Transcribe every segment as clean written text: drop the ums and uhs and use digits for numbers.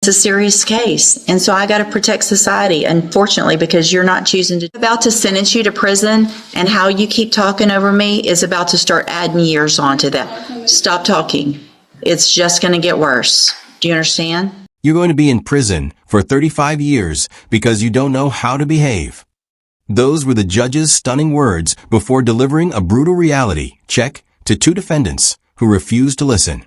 a serious case. And so I got to protect society, unfortunately, because you're not choosing to. About to sentence you to prison, and how you keep talking over me is about to start adding years onto that. Stop talking. It's just going to get worse. Do you understand? You're going to be in prison for 35 years because you don't know how to behave. Those were the judge's stunning words before delivering a brutal reality check to two defendants who refused to listen.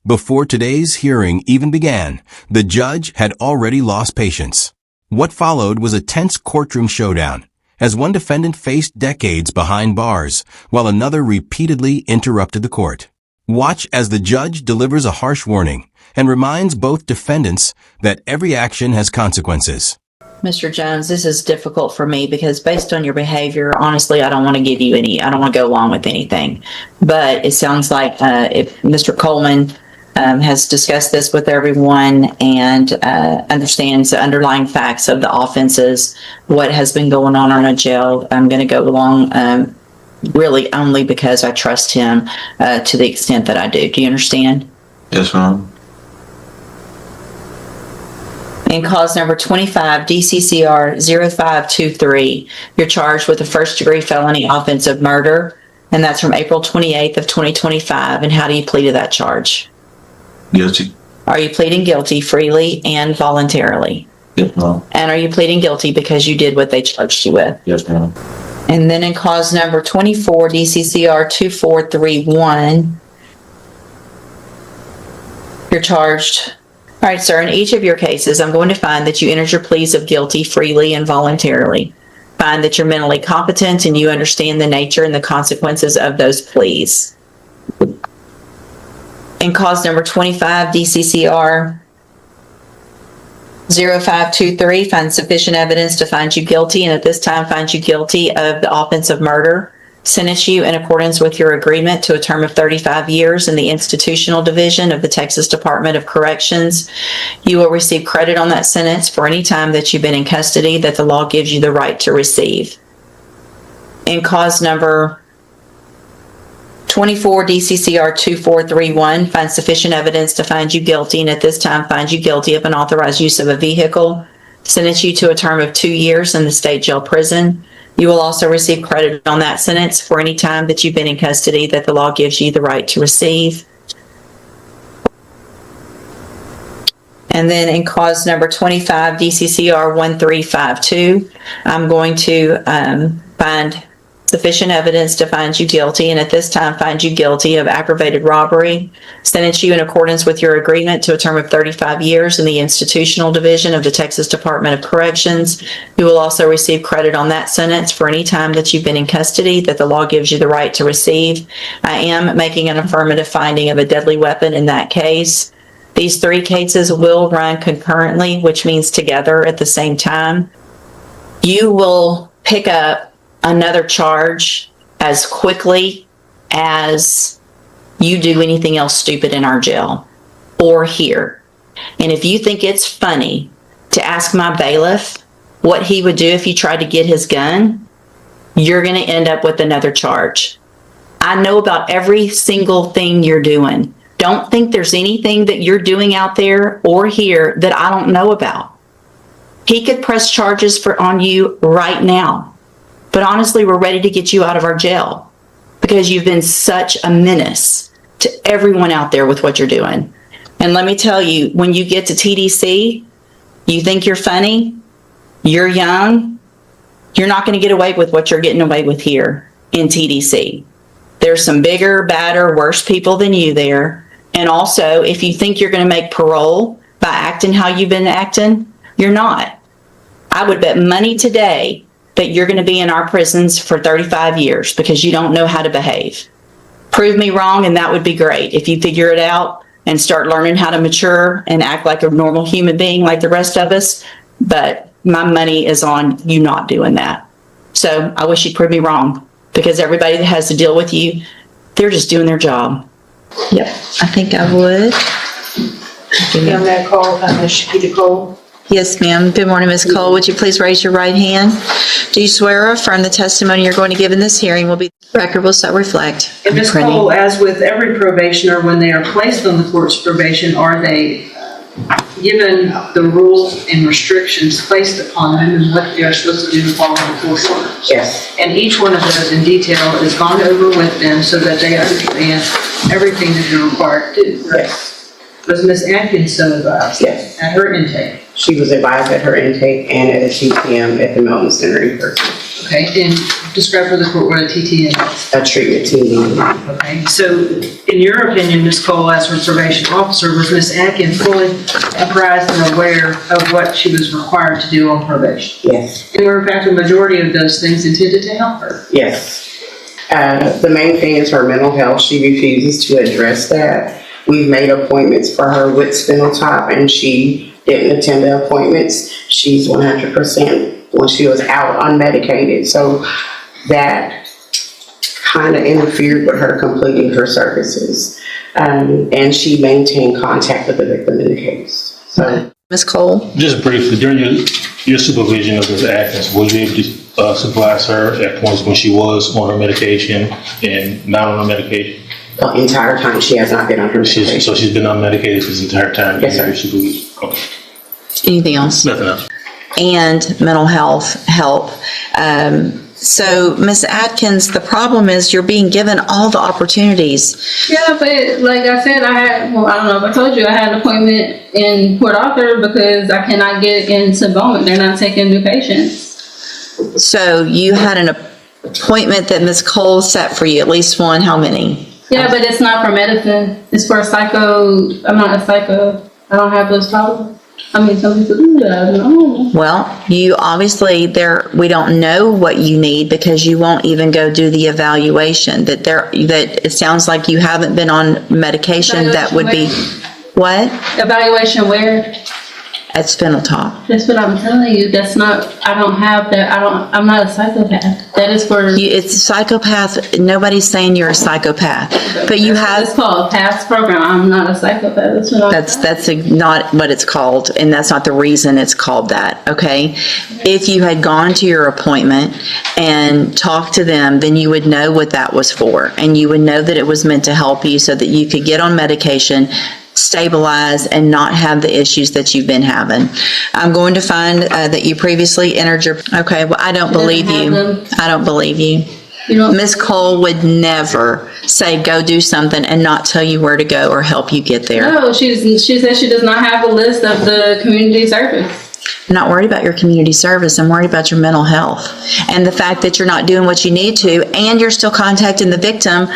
Before today's hearing even began, the judge had already lost patience. What followed was a tense courtroom showdown, as one defendant faced decades behind bars, while another repeatedly interrupted the court. Watch as the judge delivers a harsh warning and reminds both defendants that every action has consequences. Mr. Jones, this is difficult for me because based on your behavior, honestly, I don't want to give you I don't want to go along with anything. But it sounds like if Mr. Coleman has discussed this with everyone and understands the underlying facts of the offenses, what has been going on in a jail, I'm going to go along really only because I trust him to the extent that I do. Do you understand? Yes, ma'am. In cause number 25, DCCR 0523, you're charged with a first-degree felony offense of murder, and that's from April 28th of 2025. And how do you plead to that charge? Guilty. Are you pleading guilty freely and voluntarily? Yes, ma'am. And are you pleading guilty because you did what they charged you with? Yes, ma'am. And then in cause number 24, DCCR 2431, you're charged. All right, sir, in each of your cases, I'm going to find that you entered your pleas of guilty freely and voluntarily. Find that you're mentally competent and you understand the nature and the consequences of those pleas. In cause number 25, DCCR 0523, find sufficient evidence to find you guilty, and at this time find you guilty of the offense of murder. Sentence you in accordance with your agreement to a term of 35 years in the institutional division of the Texas Department of Corrections. You will receive credit on that sentence for any time that you've been in custody that the law gives you the right to receive. In cause number 24, DCCR 2431, find sufficient evidence to find you guilty, and at this time find you guilty of unauthorized use of a vehicle. Sentence you to a term of 2 years in the state jail prison. You will also receive credit on that sentence for any time that you've been in custody that the law gives you the right to receive. And then in cause number 25, DCCR 1352, I'm going to find sufficient evidence to find you guilty, and at this time find you guilty of aggravated robbery. Sentence you in accordance with your agreement to a term of 35 years in the institutional division of the Texas Department of Corrections. You will also receive credit on that sentence for any time that you've been in custody that the law gives you the right to receive. I am making an affirmative finding of a deadly weapon in that case. These three cases will run concurrently, which means together at the same time. You will pick up another charge as quickly as you do anything else stupid in our jail or here. And if you think it's funny to ask my bailiff what he would do if you tried to get his gun, you're going to end up with another charge. I know about every single thing you're doing. Don't think there's anything that you're doing out there or here that I don't know about. He could press charges on you right now. But honestly, we're ready to get you out of our jail because you've been such a menace to everyone out there with what you're doing. And let me tell you, when you get to TDC, you think you're funny, you're young, you're not going to get away with what you're getting away with here in TDC. There's some bigger, badder, worse people than you there. And also, if you think you're going to make parole by acting how you've been acting, you're not. I would bet money today that you're going to be in our prisons for 35 years because you don't know how to behave. Prove me wrong, and that would be great. If you figure it out and start learning how to mature and act like a normal human being like the rest of us, but my money is on you not doing that. So I wish you'd prove me wrong because everybody that has to deal with you, they're just doing their job. Yep, I think I would. Young man Cole, Shakita Cole. Yes, ma'am. Good morning, Ms. Cole. Would you please raise your right hand? Do you swear or affirm the testimony you're going to give in this hearing will be record will so reflect? And Ms. Cole, as with every probationer, when they are placed on the court's probation, are they given the rules and restrictions placed upon them and what they're supposed to do to follow the court orders. Yes. And each one of those in detail is gone over with them so that they understand everything that they're required to do. Yes. Was Ms. Atkins so advised? Yes. At her intake? She was advised at her intake and at a TTM at the Milton Center in person. Okay, and describe for the court what a TTM is. A treatment team meeting. Okay, so in your opinion, Ms. Cole, as her probation officer, was Ms. Atkins fully apprised and aware of what she was required to do on probation? Yes. And were in fact the majority of those things intended to help her? Yes. The main thing is her mental health. She refuses to address that. We've made appointments for her with Spinal Tap and she didn't attend the appointments. She's 100% when she was out unmedicated. So that kind of interfered with her completing her services. And she maintained contact with the victim in the case. So, Ms. Cole? Just briefly, during your supervision of Ms. Atkins, were you able to supervise her at points when she was on her medication and not on her medication? the entire time she has not been on her medication. So she's been unmedicated this entire time? Yes, sir. Your supervision? Okay. Anything else? Nothing else. And mental health help. So, Ms. Atkins, the problem is you're being given all the opportunities. Yeah, but like I said, I don't know if I told you, I had an appointment in Port Arthur because I cannot get into Bowman. They're not taking new patients. So you had an appointment that Ms. Cole set for you, at least one, how many? Yeah, but it's not for medicine. It's for psycho. I'm not a psycho. I don't have those problems. I mean, some people do that. I don't know. Well, you obviously, we don't know what you need because you won't even go do the evaluation. That it sounds like you haven't been on medication that would be, what? Evaluation where? At Spinal Tap. That's what I'm telling you. That's not, I don't have that. I'm not a psychopath. That is for. It's psychopath. Nobody's saying you're a psychopath, but you have. It's called past program. I'm not a psychopath. That's what I'm. That's not what it's called, and that's not the reason it's called that, okay? If you had gone to your appointment and talked to them, then you would know what that was for, and you would know that it was meant to help you so that you could get on medication, stabilize, and not have the issues that you've been having. I'm going to find that you previously entered your, okay, well, I don't believe you. I don't believe you. Ms. Cole would never say, go do something and not tell you where to go or help you get there. No, she says she does not have a list of the community service. I'm not worried about your community service. I'm worried about your mental health and the fact that you're not doing what you need to, and you're still contacting the victim,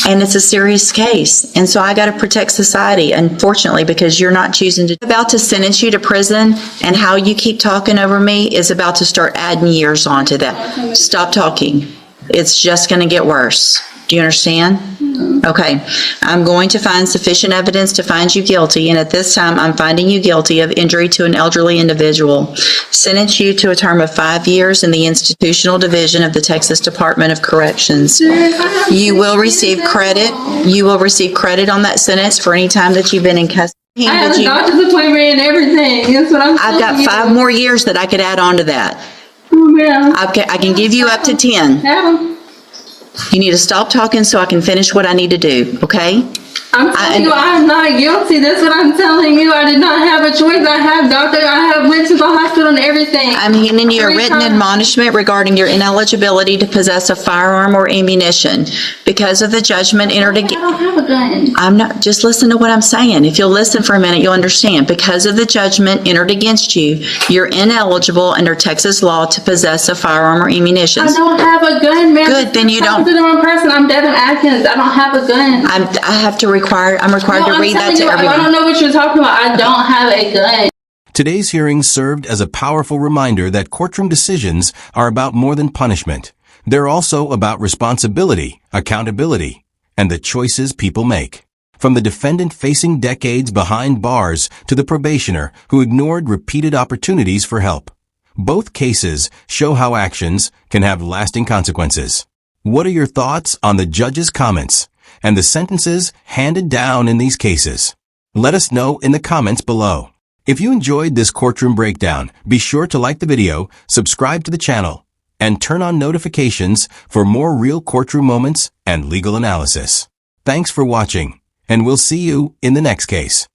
and it's a serious case. And so I got to protect society, unfortunately, because you're not choosing to. About to sentence you to prison, and how you keep talking over me is about to start adding years onto that. Stop talking. It's just going to get worse. Do you understand? Okay. I'm going to find sufficient evidence to find you guilty, and at this time, I'm finding you guilty of injury to an elderly individual. Sentence you to a term of 5 years in the institutional division of the Texas Department of Corrections. You will receive credit. You will receive credit on that sentence for any time that you've been in custody. I have a doctor's appointment and everything. That's what I'm saying. I've got 5 more years that I could add on to that. Oh, man. I can give you up to 10. Have 'em. You need to stop talking so I can finish what I need to do, okay? I'm telling you, I'm not guilty. That's what I'm telling you. I did not have a choice. I went to the hospital and everything. I'm handing you a written admonishment regarding your ineligibility to possess a firearm or ammunition because of the judgment entered I don't have a gun. I'm not, just listen to what I'm saying. If you'll listen for a minute, you'll understand. Because of the judgment entered against you, you're ineligible under Texas law to possess a firearm or ammunition. I don't have a gun, man. Good, then you I'm don't. the wrong person. I'm Devin Atkins. I don't have a gun. I'm required to read that to I everyone. don't know what you're talking about. I don't have a gun. Today's hearing served as a powerful reminder that courtroom decisions are about more than punishment. They're also about responsibility, accountability, and the choices people make. From the defendant facing decades behind bars to the probationer who ignored repeated opportunities for help. Both cases show how actions can have lasting consequences. What are your thoughts on the judge's comments and the sentences handed down in these cases? Let us know in the comments below. If you enjoyed this courtroom breakdown, be sure to like the video, subscribe to the channel, and turn on notifications for more real courtroom moments and legal analysis. Thanks for watching, and we'll see you in the next case.